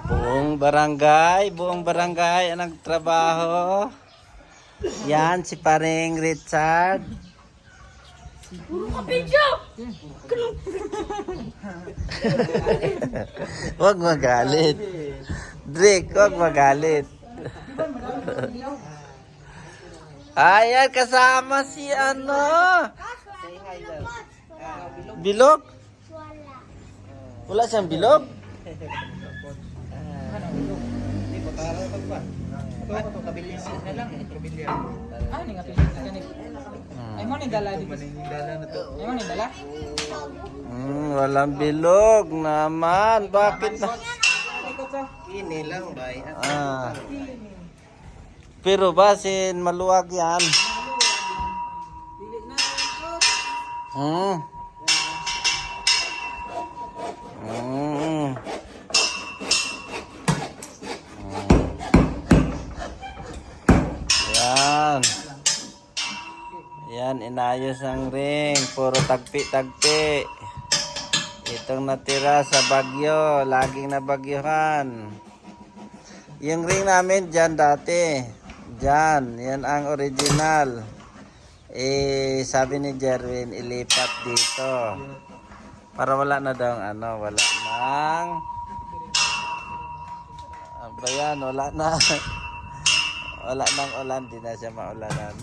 Buong barangay ang nagtrabaho. Yan si paring Richard. Huwag magalit. Drake, huwag magalit. Ayan, kasama si ano? Bilog? Wala siyang bilog? Walang bilog naman. Bakit na? Ini lang ba? Pero basin maluwag yan. Yan. Yan, inayos ang ring. Puro tagpi-tagpi. Itong natira sa bagyo. Laging nabagyuhan. Yung ring namin dyan dati. Dyan. Yan ang original. Sabi ni Jerwin, ilipat dito. Para wala na daw wala nang wala na. Wala nang ulan, di na siya maulanan.